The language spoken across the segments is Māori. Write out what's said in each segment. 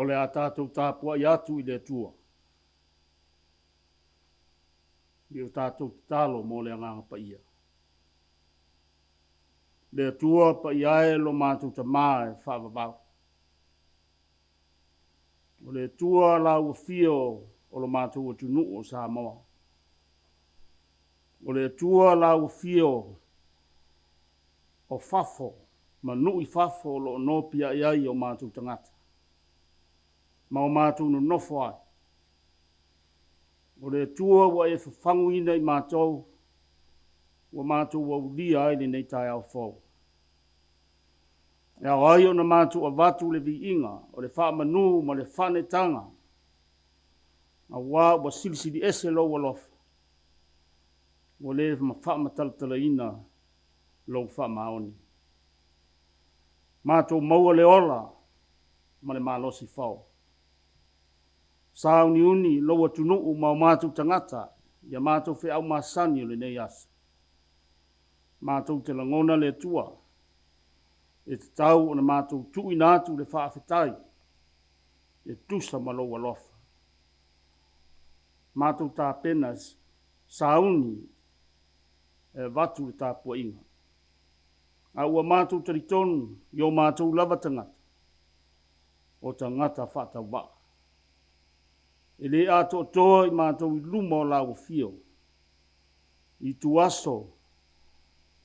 O le a tātou tāpua i atu i le tua. I o tātou talo mo le anganga pa ia. Le tua pa iae lo mātou ta mae whaavavau. O le tua la ua fio o lo mātou o tunu o Samoa. O le tua la ua fio o fafo, ma nui fafo lo no pia iai o mātou tangata. Ma o mātou no nofo ai. O le tua wa e whangu ina i mātou, wa mātou wa ulia ai nei tai au fau. E au ai o na mātou a watu le vi inga, o le wha manu ma le whane tanga. A wā wa silisili ese lo wa lofa. O le ma wha matalatala ina lo wha maoni. Mātou maua le ola, ma le malosi fau. Sao ni uni loa tunuu mau mātou tangata, ia mātou whi au māsani o le nei asa. Mātou te langona le tua, e te tau o na mātou tui nātu le whaafetai, e tusa maloa lofa. Mātou tā penas, sauni, e watu le tāpua inga. A ua mātou taritonu, yo mātou lava tangata, o tangata whatau waa. E le ato toa i mātou i luma o lau fio. I tu aso,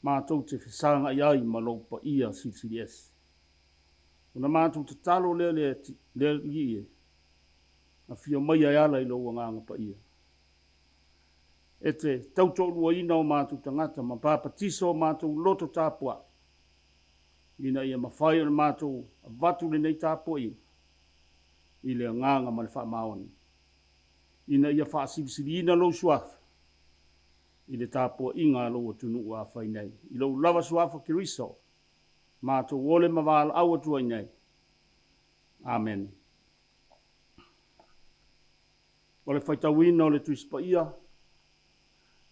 mātou te whisanga iai ma lopa ia sisiri esi. Una mātou te talo le ie. Na fio mai ai ala i loa nganga pa ia. E te tautolua ina o mātou tangata, ma pāpatiso o mātou loto tāpua. Ina ia mawhai o mātou a watu le nei tāpua i. I le nganga ma le wha maoni. Ina ia whaasibisiri ina lo suafa. I le tāpua inga lo atunu ua whai nei. I lo lava suafa kiriso. Mātou wole mawala au atua nei. Amen. O le whaitawina o le tuispa ia.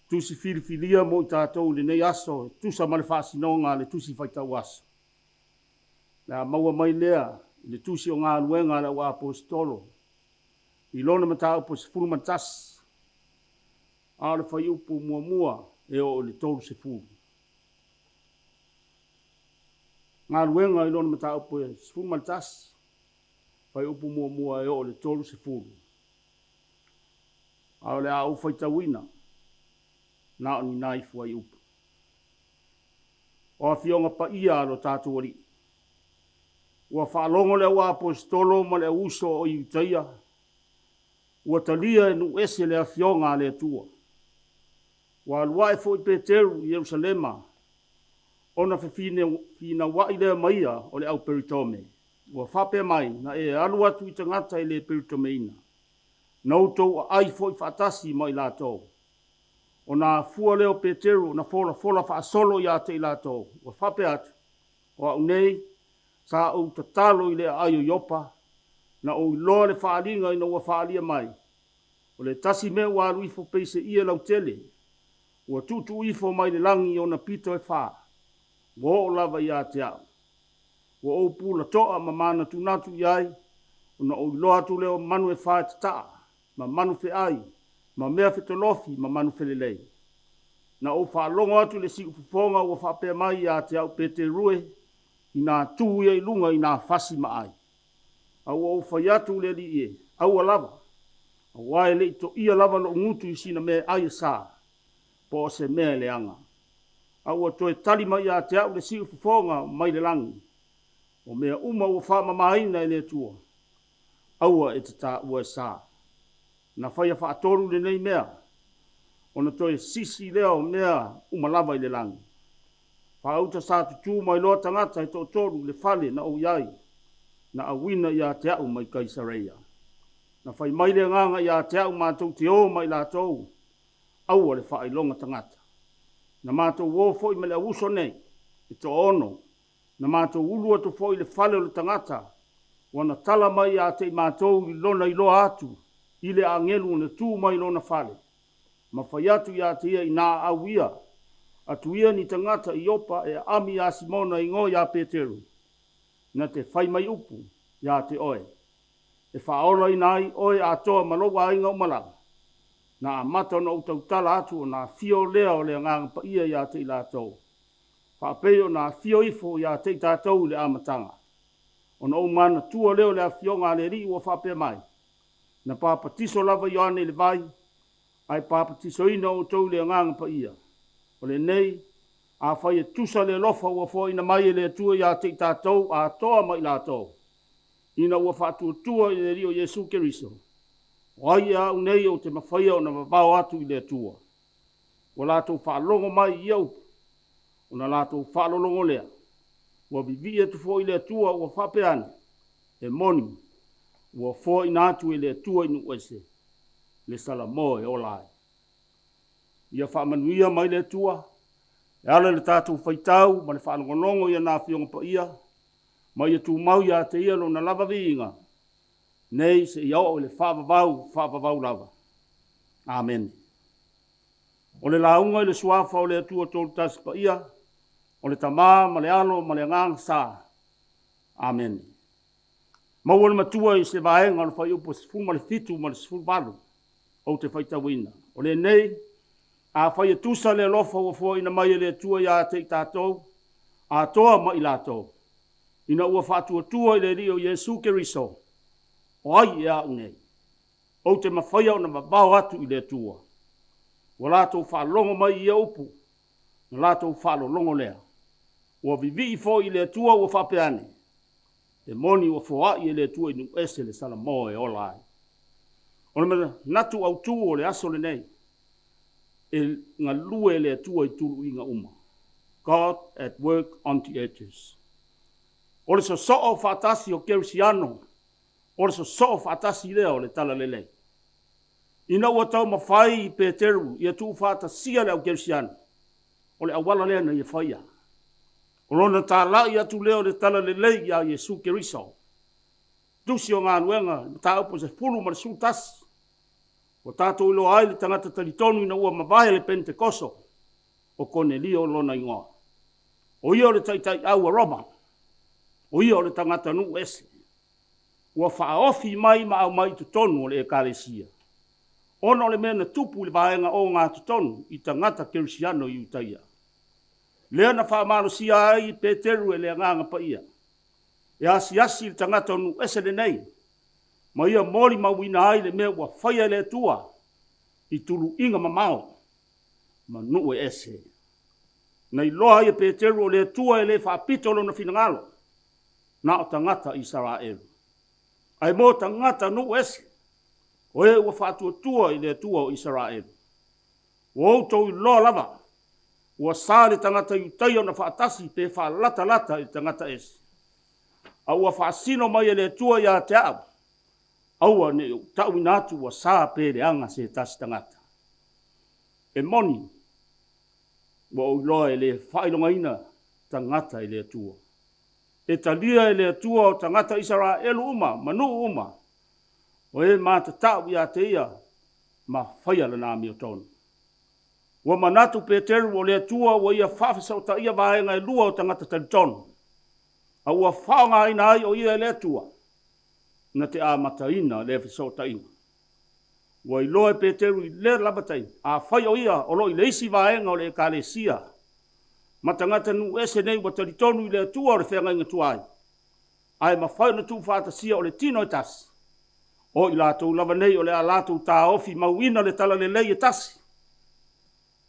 Tusi filifilia mo i tātou le nei aso. Tusa ma le whaasinonga le tusi whaitau aso. Na maua mai lea. Le tusi o ngā luenga le wa apostolo. I lona matau po se fulu matas. A le whai upu mua e o le tolu se fulu. Ngā luenga i lona matau po se fulu matas. Whai upu mua e o le tolu se fulu. A le a ufai tawina. Na o ni naifu ai upu. O a fionga pa ia alo tātou ori. Ua whaalongo le wa apostolo ma le uso o i utaia. Ua talia e nu ese le afionga le tua. Wa luai fo i Peteru i Jerusalema. Ona fina wai le maia o le au peritome. Ua whape mai na e alu atu i tangata i le peritome ina. Nautou a ai fo i whaatasi mai lātou. O na fua leo Peteru na fola whaasolo i ate i lātou. Ua whape atu. O au nei sa au tatalo i le aio yopa. Na o loa le whaalinga ina ua whaalia mai. O le tasi me ua alu ifo peise ia lau tele. Ua tutu ifo mai le langi o na pito e whaa. Ua o lava i a te au. Ua o pula toa ma mana tunatu iai. Una o loa tu leo manu e whaa te taa. Ma manu fe ai. Ma mea fe tolofi ma manu fe lelei. Na o whaa longo atu le si ufufonga ua whaa pea mai i a te au pete rue. Ina tuhu i lunga ina fasi ma ai. Au au whaiatu le li e, au alava. Au ai le ito ia lava lo ngutu i sina me ai saa. Po se mea le anga. Au a toe tali mai a te au le si ufufonga mai le langi. O mea uma ua whaamamaina e le tua. Aua e te tā ua e sā. Na whaia whaatoru le nei mea. O na toi sisi leo mea umalawa i le langi. Whaauta sā tutu mai loa tangata e tō toru le whale na o iai. Na awina ia te au mai Kaisareia. Na whai mai le nganga ia te au mātou te o mai la tau. Aua le whailonga tangata. Na mātou wō i me le uso nei. I tō ono. Na mātou ulua to fo i le whale o le tangata. Wana tala mai a te mātou i lona i loa atu. I le angelu na tū mai lona whale. Ma whai atu ia te ia i nā au ia. Atu ia ni tangata i opa e ami a Simona i ngō ia Peteru. Na te whai mai upu ia te oe. E whaora i nai oe a toa malowa inga umalanga. Na amata na utau tala atu o na fio lea o le nganga pa ia ia te i la tau. Whapeo na fio ifo ia te i tātou le amatanga. O na umana tua leo le a fionga le ri ua whapea mai. Na pāpatiso lava Ioane le vai. Ai pāpatiso ina o tau le nganga pa ia. O le nei, a whai e tusa le lofa ua fo ina mai le tua ia te i tātou a toa mai la tau. Ina ua whātua tua i le rio Jesu Keriso. O ai a unei o te mawhaia o na mabao atu i le tua. O lātou whaalongo mai i au. O na lātou whaalolongo lea. Ua bibi e tu fo i le tua ua whapeane. E moni. Ua fo i nātu i le tua inu ese. Le sala moe o lai. Ia whaamanuia mai le tua. E ala le tātou whaitau. Ma le whaalongonongo ia nā whionga pa ia. Ma ia tu mau ia te ia lo na lava viinga. Nei se ia o le whaavavau lava. Amen. O le launga i le suafa o le atua tolu tasi pa ia. O le tamā, ma le alo, ma le ngang sā. Amen. Mau le matua i se vaenga le whai upo se fu ma le fitu ma le se fu balu. O te whaitawina. O le nei, a whai e tusa le lofa ua fua ina mai le atua ia te i tātou. A toa ma i lātou. Ina ua whātua tua i le rio Jesu Keriso. O ai ea unei. O te mawhaia o na mabao atu i le tua. Wa lātou whaalongo mai i upu. Na lātou whaalongo lea. Ua vivi i fo i le tua ua whapeane. E moni ua foa i le tua inu ese le sala moe o lai. O le mena natu au tu o le aso le nei. E ngā lue le tua i tulu i ngā uma. God at work on the edges. O le so o whatasi o Kerisiano. O le so o whatasi lea o le tala lelei. Ina ua tau mawhai i Peteru i atu whatasia le au Kerisiano. O le awala lea na i whaia. O lona tā lai atu leo le tala lelei a Jesu Keriso. Tusi o ngā nuenga, tā upo se pulu ma le sūtasi. O tātou ilo ai le tangata talitonu ina ua mawahe le Pentekoso. O Cornelio lona ingoa. O ia o le taitai au a Roma. O ia o le tangata nu ese. Ua whaofi mai ma au mai tutonu o le ekalesia. Ono le mena tupu le vaenga o ngā tutonu i tangata Kerisiano i utaia. Lea na whaamano sia ai Peteru e lea nganga pa ia. E asi le tangata nu ese le nei. Ma ia mori mawina ai le mea ua whaia le tua. I tulu inga mamao. Ma nu e ese. Na iloa ia Peteru o le tua e le whaapitolo na finangalo. Na o tangata Israel. Ai mo tangata nu ese. O e ua whaatua tua i le tua o Israel. O outou i loa lava. Ua sāre tangata i utaia na whaatasi pe whaalata i tangata ese. A ua whaasino mai e le tua ia te au. Aua ne tau inatu ua sā pere anga se tasi tangata. E moni. Ua o iloa e le whailonga ina tangata i le tua. E talia e le tua o tangata Israel uma, manu uma. O e mata tau ia te ia, ma whaia lana mi o tonu. Ua manatu Peteru o le tua ua ia whawhisa o ta ia vaenga e lua o tangata talitonu. A ua whaonga ina ai o ia le tua. Na te amata ina le whiso ta ina. Ua i loe Peteru i le labatai, a whai o ia o lo i leisi vaenga o le ekalesia. Matangata nu ese nei wa talitonu i le tua o le whenga inga tuai. Ai ma whai na tu whatasia o le tino e tasi. O i lātou lava nei o le a lātou tā ofi mauina le tala le lei e tasi.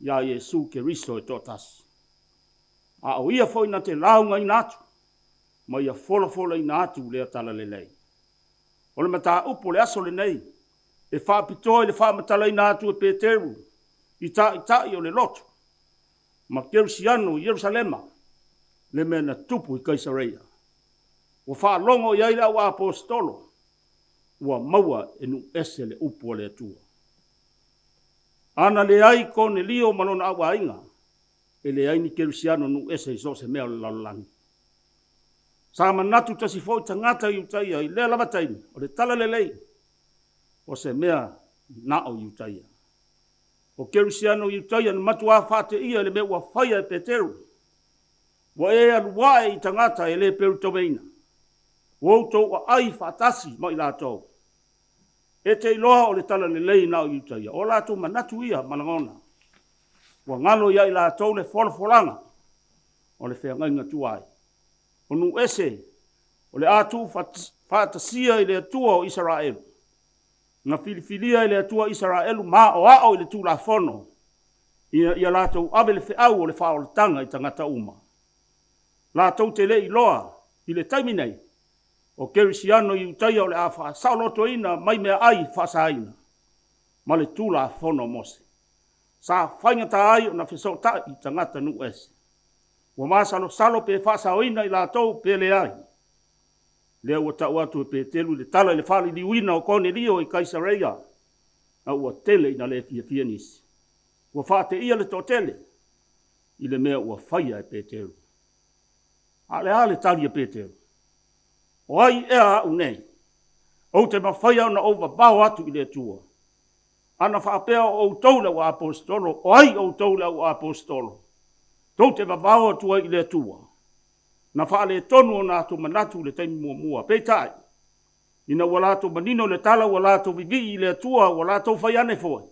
Ia Jesu Keriso e tō tasi. A o ia fo ina te launga inatu. ma ia fola ina atu le tala lelei. O le mata upo le aso le nei, e whaapitoa i le whaamatala ina atu e Peteru, i o le loto, ma Kerusiano i Yerusalema, le mea na tupu i Kaisareia. Wa whaalongo i aila wa apostolo, wa maua e nu ese le upo le atua. Ana le ai kone lio malona awa inga, e le ai ni Kerusiano nu ese i so se mea le lalolangi. Sa manatu tasi fo tangata i utaia i lea lavataini, o le tala lelei, o se mea nao i utaia. O Kerusiano i utaia na matua whate ia le mea ua whaia e Peteru. Wa e aluae i tangata e le peru tomeina. Woutou wa ai whatasi mo i lātou. E te iloa o le tala lelei nao i utaia. O lātou manatu ia malangona. Wa ngalo ia i lātou le folfolanga. O le whengainga tuai. O nu ese, o le atu whatasia i le atua o Israel. Nga filifilia i le atua Israelu ma o ao i le tūla fono. Ia lātou ave le whiau o le whaoletanga i tangata uma. Lātou te le iloa i le taiminei. O Kerusiano i utaia o le awha sauloto ina mai mea ai whasaina. Ma le tūla fono mose. Sa whaingata ai o na whisota i tangata nu ese. Wa masalo salo pe whasaoina i lātou pe le ai. Lea ua tau atu e Petelu le tala le whali liwina o Cornelio i Kaisareia. A ua tele ina le fia nisi. Ua whate ia le tōtele. I le mea ua whaia e Petelu. Ale tali e Petelu. O ai ea au nei. O te mawhaia na ova bao atu i le tua. Ana whaapea o taula o apostolo. O ai o taula o apostolo. Tau te mawao atua i le tua. Na whaale tonu o nātu manatu le taimi mua. Peitai. Ina walato manino le tala walato vivi i le tua walato whaiane foi.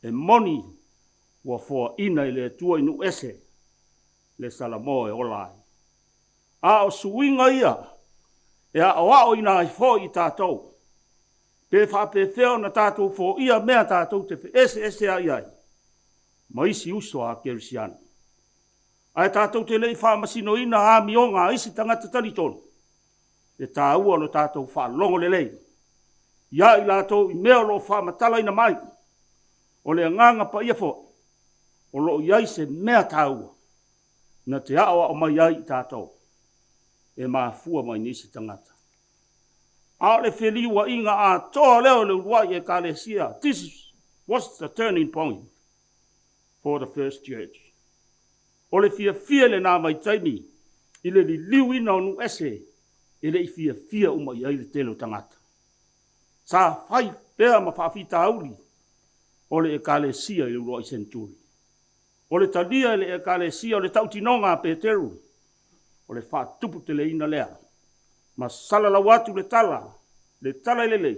E moni wa fua ina i le tua inu ese. Le salamoe olai. A o suinga ia. E a o ina ai foi i tātou. Pe whapewheo na tātou fo ia mea tātou te ese ai ai. Maisi uso a Kerusiano. Ai tātou te lei whamasino ina a mionga isi tangata talitonu. E tā ua no tātou whalongo le lei. Ia i lātou i mea lo whamatala ina mai. O le nganga pa ia fo. O lo iai se mea tā ua. Na te awa o mai ai i tātou. E maa fua mai nisi tangata. A le wheliwa inga a toa leo le uruai e kālesia. This was the turning point for the first church. O le fia le nā mai taimi, i le li liu ina o nu ese, i le i fia umai ai le telo tangata. Sa whai pēa ma whawhita auri, o le e kālesia i le uroi senturi. O le talia le e kālesia o le tautinonga a Peteru, o le whatupu te le ina lea. Ma salala watu le tala i le,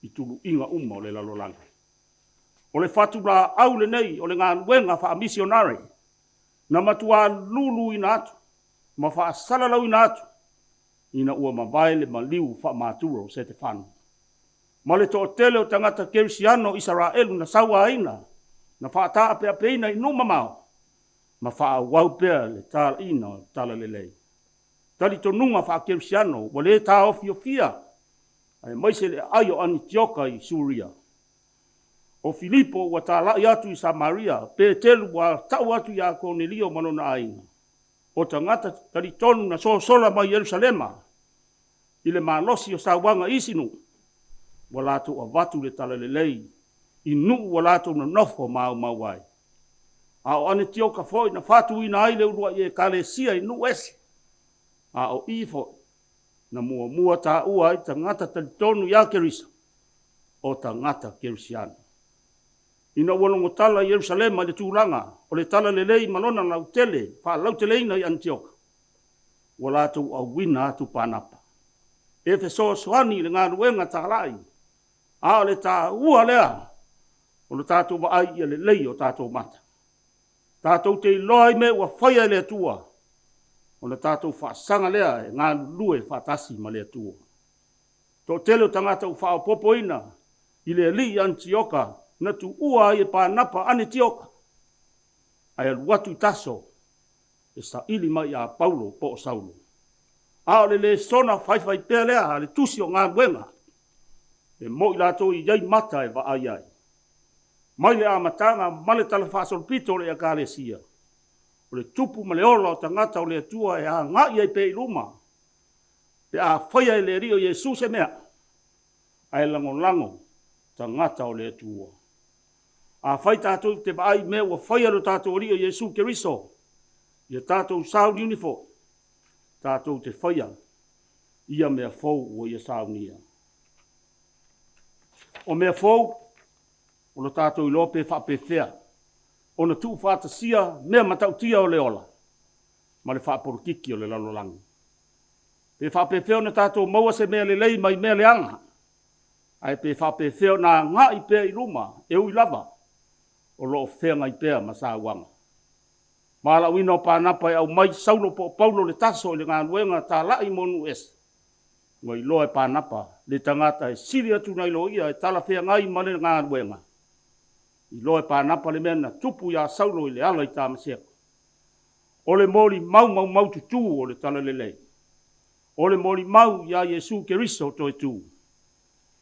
i tulu inga uma o le lalolanga. O le whatula au le nei, o le ngā nuenga wha misionare, na matua lulu ina atu, ma wha salalau ina atu, ina ua mawaele ma liu wha māturo se te whanu. Ma le tō tele o tangata Kerusiano Israelu na sawa aina, na wha taa pea peina i numa mao, ma wha wau pea le tala ina tala le lei. Tali to nunga wha Kerusiano, wa le tā ofia, ai maise le ayo Antioka i Suria. O Filipo wa tala i atu i Samaria, Petelu wa tau atu i a Cornelio manona aina. O tangata talitonu na sola mai Yerusalema, i le malosi o sawanga isinu, wa lato a watu le tala le lei, i nuu wa lato na nofo mawai. A o Antioka foi na fatu ina aile urua i e kālesia i nuu ese. A o ifo na mua ta ua i tangata talitonu i a Kerisa, o tangata Kerusiano. Ina walongo tala i Yerusalema le tūlanga, o le tala le lei malona lau tele, wha lau tele ina i Antioka. Wala tu au wina atu pānapa. E fe soani le ngā ruenga tālai. A le tā ua lea, o le tātou wa ai i le lei o tātou mata. Tātou te iloa me ua whaia le tua. O le tātou whaasanga lea e ngā lue whaatasi ma le tua. Tō tele o tangata u whao popoina, i le li Antioka, na tu ua i pānapa ane tioka. Ai alu watu taso, e sa ili mai a Paulo po o Saulo. A le sona fai pea lea, le tusi o ngā wenga. E mo I lato I iai mata e wa ai ai. Mai le amatanga, male tala whaasol pito le ekalesia. O le tupu ma le ola o tangata o le atua e a ngai ai pe I luma. Pe a whaia le rio Iesus e mea. Ai lango tangata o le atua. A whai tātou te ai mea ua whaia lo tātou rio Iesu Keriso. Ia tātou sound uniform. Tātou te whaia. Ia mea fau o ia saunia. O mea fau, o lo tātou I lope whapewhea. O na tuu whātasia, mea matautia o le ola. Ma le whaporukiki o le lalolangi. Pe whapewhea na tātou maua se mea le lei mai mea le anga. Ai pe whapewhea na ngā I pēa I luma, e ui lava. O lo whea ngai pēa ma sāwanga. Mala wina o pānapa e au mai saulo po paulo le taso le ngā nuenga tā lai monu es. Ngai loa e pānapa, le tangata e siri atu nei lo ia e tala whea ngai male ngā nuenga. I loa e pānapa le mena tupu ia saulo I le ala I tāmaseka. O le mori mau tutu o le tala lelei. O le mori mau ia Iesu Keriso to e tu.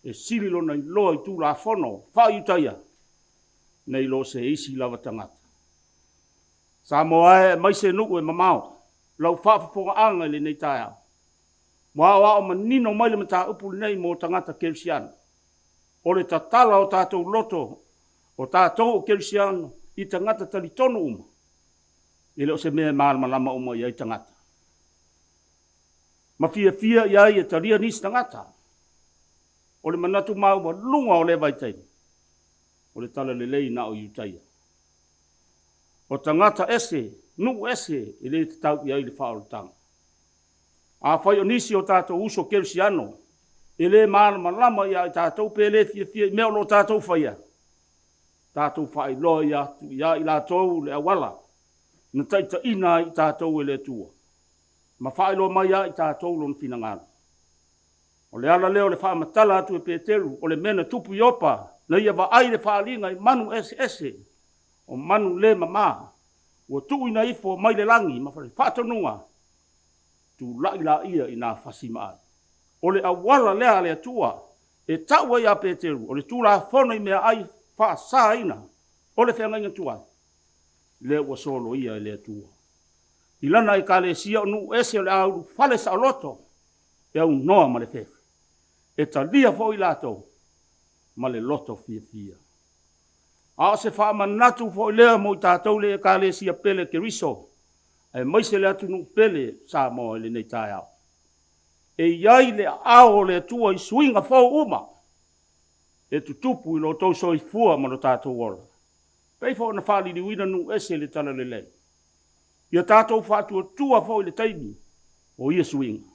E siri lo nei loa I tu la fono, wha utaia. Nei lo se isi lava tangata. Sa moa e mai se nuku e mamao. Lau whaafafonga anga le nei tae au. Moa o manino mai le mata upu nei mo tangata Kerisiano. O le tatala o tātou loto o tātou o Kerisiano I tangata talitono uma. I leo se mea malama uma I tangata. Ma fia iai e taria nisi tangata. O le manatu mau ma lunga o le vaitai. O le tala le lei na o iutaia. O tangata ese, nu ese, I le te tau iai le whaolutanga. A whai o nisi o tātou uso Kerisiano, I le malama ia I tātou pele fia mea lo tātou whaia. Tātou whai loa ia I lātou le awala. Na taita ina I tātou e le tua. Ma whai loa mai ia I tātou lo whinangana. O le ala leo le whaamatala atu e Peteru, o le mena tupu iopa, na ia wa ai le whaalinga I manu ese. O manu le mama, ua tuu ina ifo mai le langi, ma whare whātonunga, tu la ia I nā whasi maa. O le awala lea le atua, e taua ia Peteru, o le tūla whono I mea ai whaasa ina, o le whenga inga tua, le ua solo ia le atua. I lana I kalesia o nu ese o le auru whale sa loto, e au noa ma le whewe. E ta lia fo I lato, ma le loto fia. A se wha manatu fo I lea mo I tātou le kalesia pele Keriso, e maise le atu nu pele sa mo le nei tae au. E iai le ao le atua I suinga fo uma, e tutupu I lo tauso I fua ma lo tātou ola. Pei fo na whali li wina nu ese le tala le lei. Ia tātou whātua tua fo I le taimi, o ia suinga.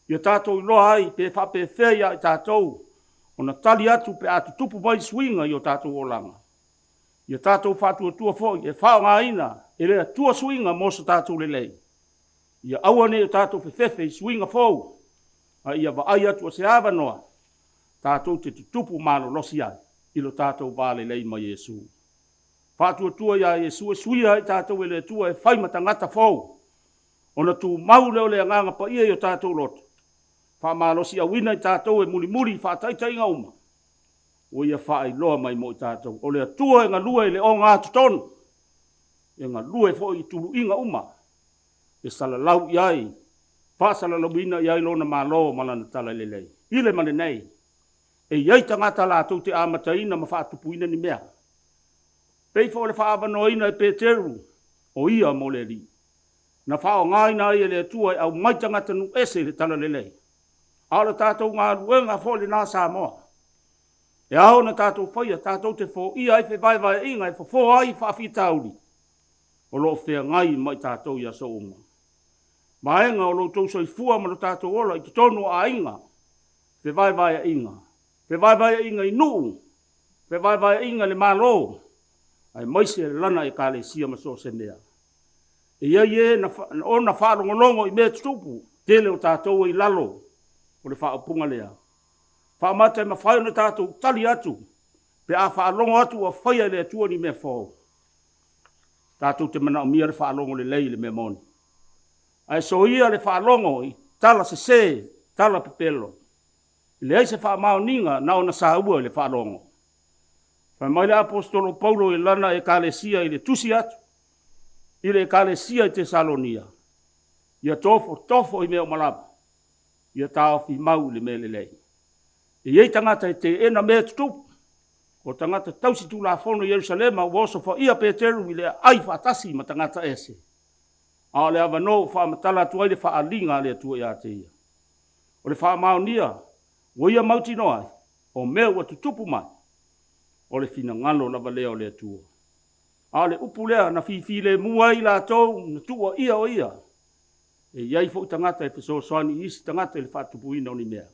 Ia tātou I loa ai, pe whape whea I tātou, o na tali atu pe atu tupu mai suinga I o tātou olanga. Ia tātou whātua tua fo, e whao ngā ina, e lea tua suinga mosa tātou le lei. Ia awane o tātou whewhewe I suinga fo, a ia wa ai atu o se awa noa, tātou te tupu malo losi ai, I lo tātou vale lei mai Iesu. Whātua tua ia Iesu e suia I tātou e lea tua e whaimata ngata fo, o na tu mau leo lea nganga pa ia I o tātou loto. Whamalosi a wina I tātou e muri whaataitai ngauma. O ia whaai loa mai mo I tātou. O lea tua e ngā lua I le o ngā tutonu. E ngā lua e fo I tulu inga uma. E salalau iai. Whaasalalau ina iai lona malo malana tala lelei. Ile mane nei. E iai tangata lātou te amataina ma whaatupuina ni mea. Pei fo le whaavanoina e Peteru. O ia mo le li. Na whao ngaina ia le tua e au mai tangata nu ese le tala lelei. Ala tātou ngā ruenga fo le nā Samoa. E ao na tātou whaia, tātou te fo ia e vai inga e fo ai whawhitauri. O lo whea ngai mai tātou ia so uma. Maenga o lo tau soi fua ma lo tātou ola I te tono a inga. Te vai inga. Te vai inga I nuu. Te vai inga le malo. Ai maise le lana e kale sia ma so se mea. E ia o na whaalongolongo I mea tupu. Tele o tātou I lalo. O le whaapunga lea. Whaamata ma whaio na tātou tali atu. Pe a whaalongo atu a whaia lea tua ni mea whao. Tātou te mana o mia le whaalongo le lei le mea moni. Ai so ia le whaalongo I tala se tala pepelo. Le ai se wha maoninga na ona sa ua le whalongo. Wha mai le apostolo Paulo lana ekalesia le tusi atu. Le ekalesia Tesalonia. Ia tofo mea malaba. Ia tau fi mau le mele lei. Iei tangata te ena mea tutupu. O tangata tausi tu la fono Yerusalema woso fa ia Peteru le ai fatasi ma tangata ese. A le avano fa matala tu le fa alinga le tu ia te ia. O le fa maonia wo ia mauti noai o mea wa tutupu mai. O le fina ngalo la valeo le tu. A le upulea na fi le mua ila tou na tua ia o ia. E iai fo tangata e peso soani isi tangata le fa tupuina o ni mea.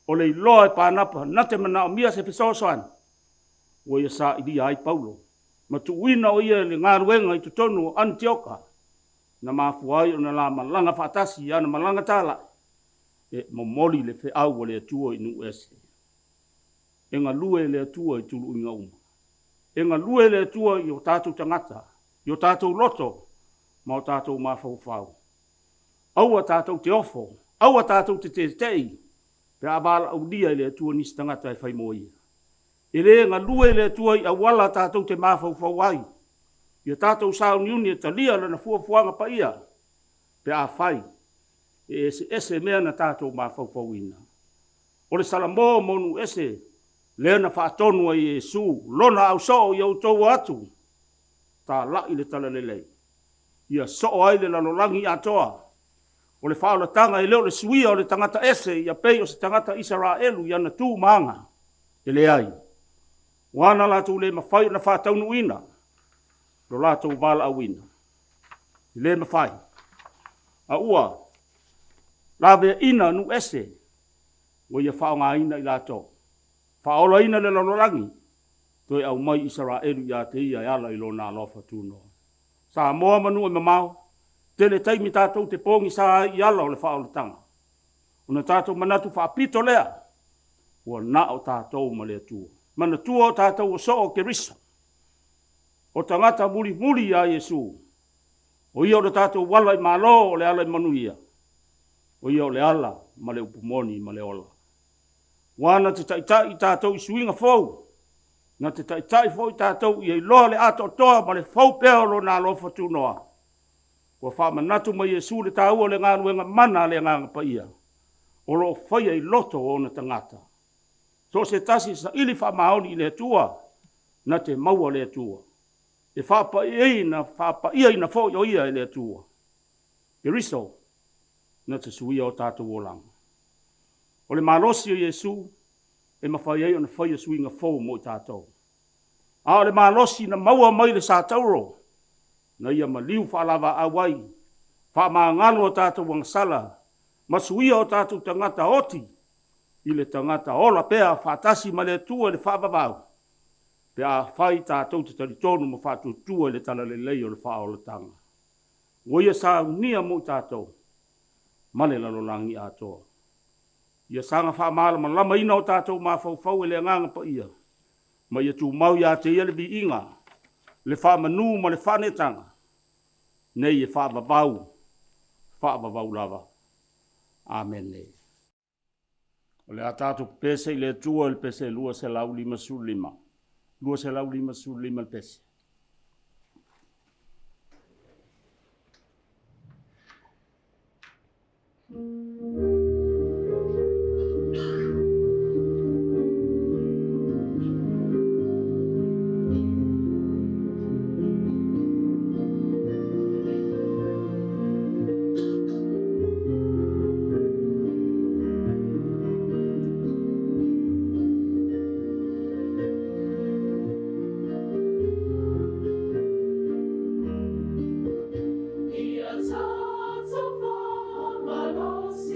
O le iloa e pānapa nate mana o mia se peso soani. O ia sa ili ai Paulo. Ma tuuina o ia le ngaruenga i tutonu o Antioka. Na mafuai o na la malanga fatasi ya na malanga tala. E momoli le fe au le atua i nu ese. E ngā lue le atua i tulu inga uma. E ngā lue le atua i o tātou tangata. I o tātou loto. Ma o tātou mawhau. Aua tātou te ofo. Aua tātou te tei. Pe abala au dia le atua nisi tangata e whai moia. E le ngā lue le atua i awala tātou te mawhau ai. Ia tātou sao niuni e talia lana fuafuanga pa ia. Pe a whai. E ese mea na tātou mawhau ina. O le salamo monu ese. Lea na whaatonu a Iesu. Lona au so i au tau atu. Tā lai le tala lelei. Ia so ai le lalolangi atoa. O le whaolatanga i leo le suia o le tangata ese. Ia pei o se tangata Israelu. Ia na tū maanga. E le ai. Wana lātou le mawhai na whaataunu ina. Lo lātou wala awina. Le mawhai. A ua. Lawe ina nu ese. Wa ia whaonga ina i lātou. Whaola ina le lalolangi. Toi au mai Israelu ia te ia ala i lo nā lofa tūnoa. Sa moa manu e mamau. Tele taimi tātou te pongi sa i ala o le whaola tanga. Una tātou manatu whaapito lea. Ua na o tātou ma lea tua. Mana tua o tātou o so o kerisa. O tangata muri a Yesu. O ia o le tātou wala i malo o le ala i manuia. O ia o le ala ma le upumoni ma le ola. Wana te taitai i tātou i suinga fau. Nga te taitai fau i tātou i loa le ato toa ma le fau peo lo nā lofa tūnoa. Kua wha manatu ma Yesu le tāua le ngānuenga mana le ngānga pa ia. O lo whaia i loto o na tangata. So se tasi sa ili wha maoni i le tua, na te maua le tua. E whapa ia ina fo o ia i le tua. E riso, na te suia o tātou o langa. O le malosi o Yesu, e mawhai ei o na whaia suinga fo mo i tātou. A o le malosi na maua mai le sātauro, na ia ma liu whaalawa awai, wha maa ngalo o tātou wang sala, ma suia o tātou tangata oti, i le tangata ola pea whaatasi ma le tua le whaababau. Pea whai tātou te taritonu ma whātu tua le tala le lei o le whaola tanga. Woia sa unia mo tātou, ma le lalolangi atoa. Ia sanga whaamala ma lama ina o tātou ma whau e le nganga pa ia. Ma ia tū mau ia te ia le bi inga, le whaamanu ma le whanetanga. Nei e whaababau lava. Amen nei. O le atato pese i le tua il pese lua se lau lima su lima. Lua se lau lima su lima il pese. Ia tato wha malos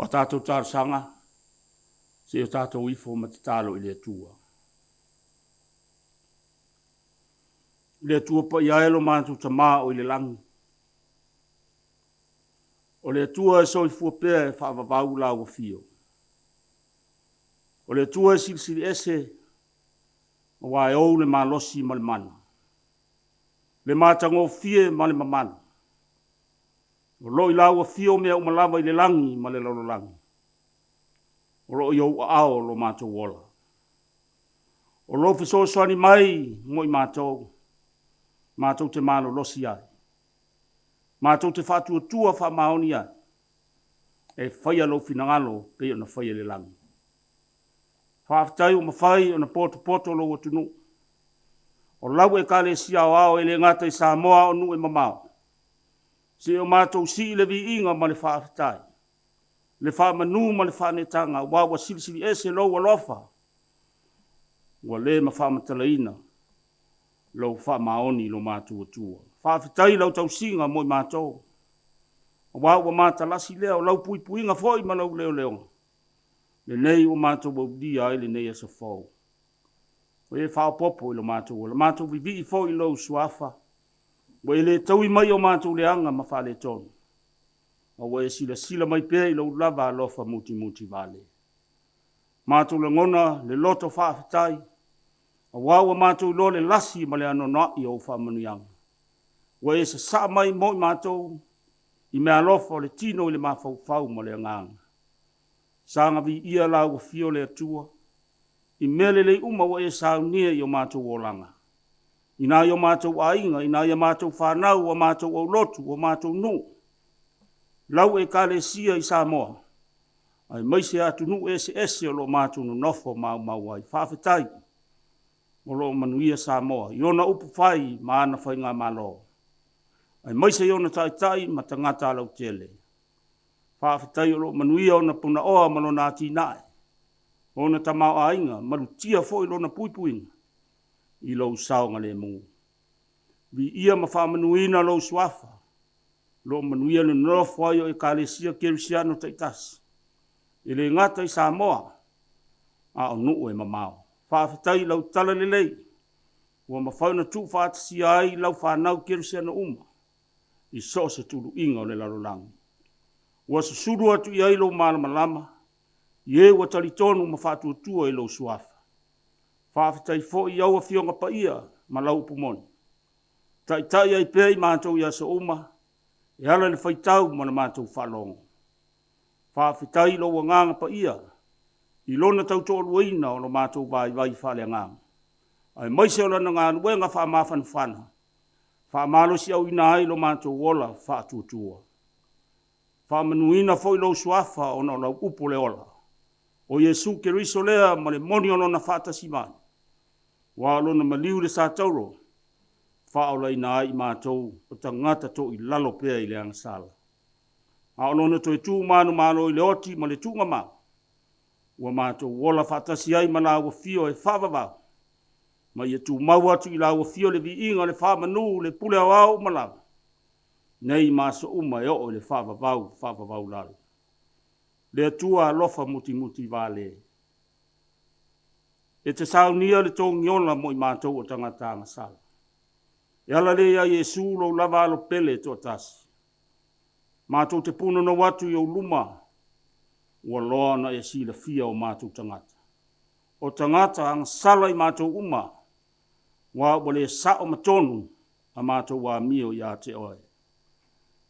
O tātou tārsanga, se o tātou ifo ma te tālo i le tua. Le tua pa i aelo mātou ta mā o i le langi. O le tua e so i fua pēr e whaavavau la o fio. O le tua e silisili ese, o wae ou le malosi ma le mana. Le mātango fie ma le mamana. O lo i lau a fio mea umalawa i le langi ma le lolo langi. O lo i au ao lo mātou wola. O lo fiso soani mai mo i mātou. Mātou te mālo losi ai. Mātou te whātua tua wha maoni ai. E whaia lo finangalo pe o na whaia le langi. Whaafitai o mawhai o na poto lo o tunu. O lau e kale si au ao e le ngata i Samoa o nu e mamao. Se o mātou si le vi inga ma le whaafitai. Le whaamanu ma le whaanetanga, wawa silisili ese lo walofa. Wa le ma whaamatalaina, lo whaamaoni lo mātou atua. Whaafitai lau tau singa mo i mātou. Wawa mātalasi leo, lau pui puinga foi ma lau leo leo. Le nei o mātou baudia ai le nei asa fau. O e whaapopo i lo mātou, le mātou vivi i foi lo suafa. Wa le taui mai o mātou le anga ma whale tonu. Wa e sila mai pēr i lo lava alofa muti vale. Mātou le ngona le loto whaafitai. A wawa mātou lo le lasi ma le anona i o whaamanuianga. Wa e sa mai mo i mātou i mea alofa le tino i le mawhau ma le nganga. Sanga vi ia lau fio le atua. I mele le uma wa e saunia i o mātou o langa. Ina yo mātou ainga, ina yo mātou whanau, o mātou o lotu, o mātou nu. Lau e kale sia i Samoa. Ai maise atu nu ese o lo mātou no nofo mau ai. Whawhetai. O lo manuia Samoa. Iona upu whai maana whai ngā malo. Ai mai se ona tai ma tangata lau tele. Whawhitai o lo manuia o na puna oa malo nā tinae. O na tamau ainga, malu tia fo i lo na puipuinga. I lo saonga le mungu. Vi ia ma wha manuina lo suafa. Lo manuia na nofu ai o e kālesia kerisiano taitasi. I le ngata i Samoa. A o nuu e mamao. Whawhitai lau tala lelei. Ua mawhauna tu whaatasi ai lau whanau kerisiano uma. I so se tulu inga o le larolangi. Ua susuru atu i ailo malama. Ie ua talitonu ma whaatuatua i lo suafa. Whawhitai fo i aua fionga pa ia ma lau pumoni. Tai ai pēi mātou i aso uma. E ala le whaitau ma na mātou whalongo. Whawhitai lo ua nganga pa ia. I lona tau tō luaina o lo mātou vai whale nganga. Ai maise o lana ngā nuenga wha mawhanwhana. Wha malosi au ina ai lo mātou wola whaatuatua. Wha manuina fo i lo suafa o na lau upo le ola. O Yesu ke riso lea ma le moni ono na whaatasi mai. Wa alona maliu le sa tauro. Wha o laina ai mātou o tangata to i lalo pea i le angasala. A alona to e tū manu malo i le oti ma le tūnga mau. Ua mātou wola whaatasi ai ma la ua fio e whavavau. Ma ia tū mau atu i la ua fio le vi inga le whamanu le pule au au malawa. Nei maso uma e o le whavavau lalo. Le atua alofa muti vale. E te saunia le tōngi ona mo i mātou o tangata angasala. E ala le ia Yesu lo lava alo pele to tasi. Mātou te puna no watu i o luma. Ua loa na e sila fia o mātou tangata. O tangata angasala i mātou uma. Wa wale sa o matonu a mātou wa mio i a te oe.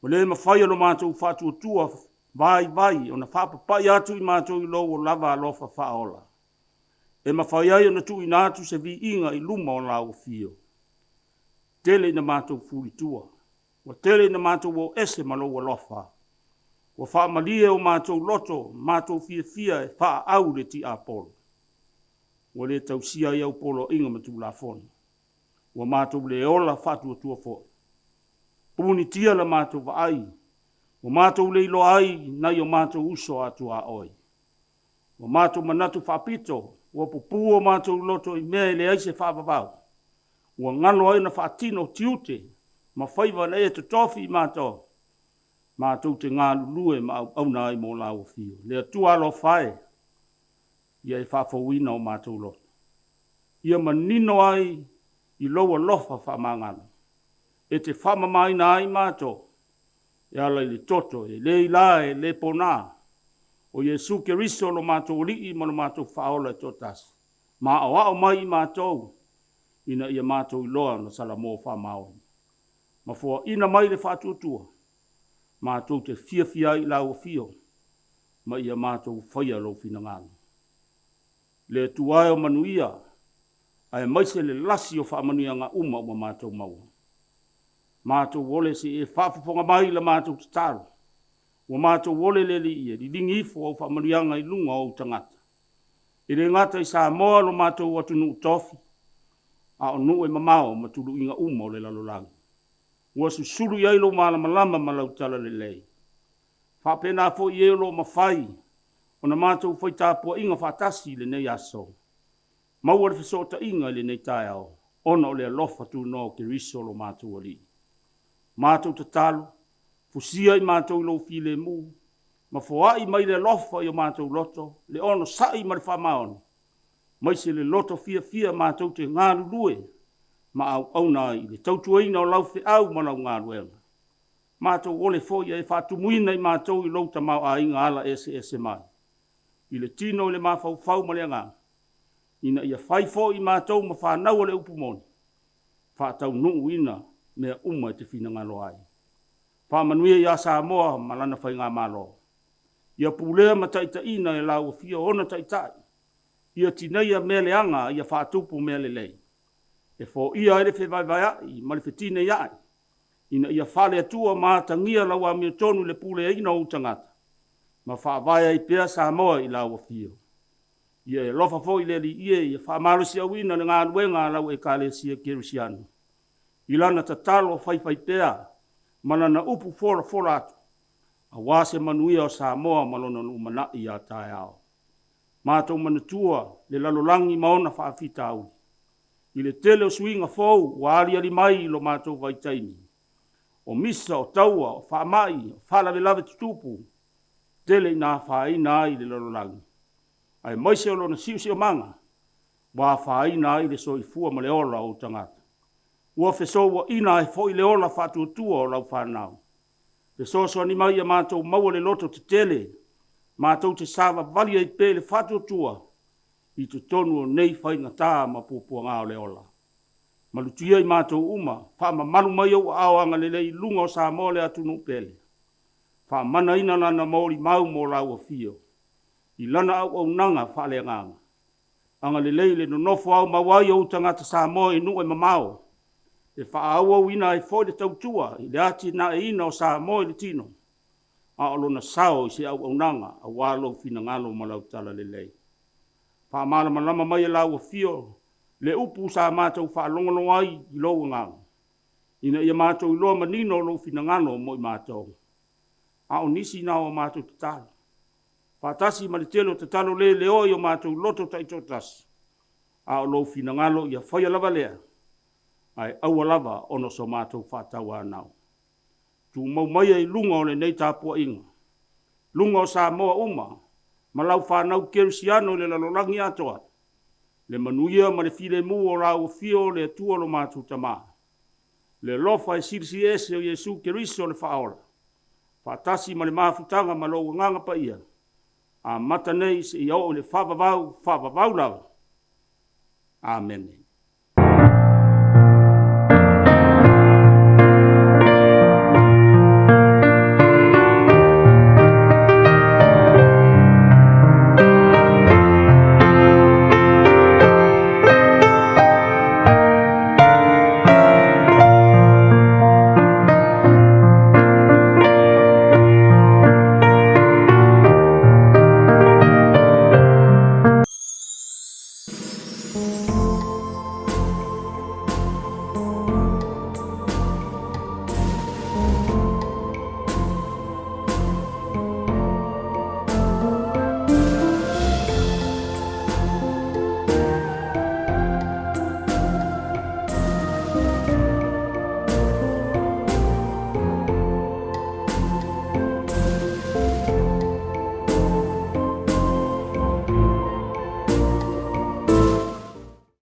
Wale mawhaia no mātou whātua vai o na whapapai atu i mātou i lo o lava alofa whaola. E mawhaia i o na tu i nātu se vi inga i luma o lau fio. Tele na mātou furitua. Wa tele na mātou o ese malo o lofa. Wa wha malie o mātou loto, mātou fia e wha au le ti a polo. Wa le tausia i au polo inga matu la foni. Wa mātou le ola whatua tua fo. Puni tia la mātou wa ai. Wa mātou le ilo ai nai o mātou uso atu a oi. Wa mātou manatu whapito. Wa pupu o mātou loto i mea le aise whapapau. Wa ngalo ai na whaatino tiute. Ma whaiva le e te tofi i mātou. Mātou te ngā lulue ma au nai mō lau fio. Le atua alo whae. Ia e whawhawina o mātou loto. Ia manino ai i loa lofa whamangana. E te whamamaina ai mātou. E ala i le toto, e le ila e le pona. O Yesu ke riso lo mātou rii ma lo mātou whaola e totasi. Ma o mai i mātou. Ina ia mātou i loa na sala mō whamao. Ma fua ina mai le whatuatua. Mātou te fia i lau fio. Ma ia mātou whaia lo fina ngāna. Le tuai o manuia. Ai maise le lasi o whaamanuia ngā uma o mātou maua. Mātou wole se e whapuponga mai la mātou te taro. Wa mātou wole le li ia, di lingi ifo au whaamanuia ngā i lunga o tangata. E le ngata i Samoa lo mātou watu nuu tofi. A o nuu e mamao ma tulu inga uma o le lalolangi. Ua susuru iai lo malama ma lau tala le lei. Whapena fo i eo lo mawhai. O na mātou whaitāpua inga whatasi le nei aso. Maua le whisota inga le nei tai au. Ona o le alofa tu no ke riso lo mātou ali. Mātou te talo. Fusia i mātou lo file mu. Ma foa i mai le alofa i o mātou loto. Le ono sai ma le whamaoni. Mai se le loto fia mātou te ngāru lue. Ma au nai le tautuaina o lau au ma lau ngāru elga. Mātou ole foia e whatumuina i mātou i louta mau a inga ala ese mai. I le tino le mawhau ma le ngā. Ina ia whaifo i mātou ma whanau le upumoni. Whatau nuu ina mea uma te whina ngalo ai. Whamanuia i a Samoa ma lana whai ngā malo. Ia pulea ma taita ina e lau fia ona taitai. Ia tineia mea le anga ia whatupu mea le lei. E fo ia ere whewaiwai ai, ma le whetine iai. Ina ia whale atua mātangia lau a mea tonu le pule ina o tangata. Ma whaavaya i pea Samoa i lau fio. Ia e lofa fo i le li ia i whaamarosi au ina le ngā ruenga lau e kāle sia kerusiano. I lana tatalo whaiwhai pea, mana na upu fora atu, a wase manuia o Samoa malona no umana i a tae ao. Mātou manatua le lalolangi maona whaafita au. I le tele o suinga fōu, wa ari mai lo mātou vaitaini. O misa, o taua, o whaamai, o whalawelawe tutupu, tele i nā whaina ai le lalolangi. Ai maise o lona siusi o manga, wa whaina ai le soifua ma le ola o tangata. Ua wheso wa ina ai fo i le ola whatuatua o lau whanau. Wheso so ni mai a mātou maua le loto te tele, mātou te sāwa valia i pēle whatuatua, i te tonu o nei whainga tā ma pōpua ngā o le ola. Malutia i mātou uma, whaama manu mai au aoanga le lei lunga o Samoa le atunu pēle. Whaamana ina lana maori mau mō rau a fio. I lana au nanga whaale nganga. Anga le lei le nonofo au mawai au tangata Samoa i nue mamao. E whaau au ina e fōi le tautua, i le ati na e ina o Samoa i le tino. A o lona sao i se au nanga, a wālo fina ngalo malau tala le lei. Whaamala malama mai e lau a fio, le upu sa mātou whaalongolo ai i lou nganga. Ina ia mātou i loa manino lo fina ngalo mo i mātou. A o nisi na o mātou te talo. Whaatasi ma le telo te talo le leo i o mātou loto taitotas. A o lo fina ngalo ia whaia lava lea. Ai aua lava ono so mātou whātau anau. Tu mau mai ai lunga o le nei tāpua inga. Lunga o Samoa uma, ma lau whanau kerisiano le lalolangi atoa. Le manuia ma le file mu o rau fio le atua lo mātou tamā. Le lofa e sirisi ese o Jesu Keriso le whaora. Whaatasi ma le mafutanga ma lo nganga pa ia. A mata nei se i o le whavavau lau. Amen.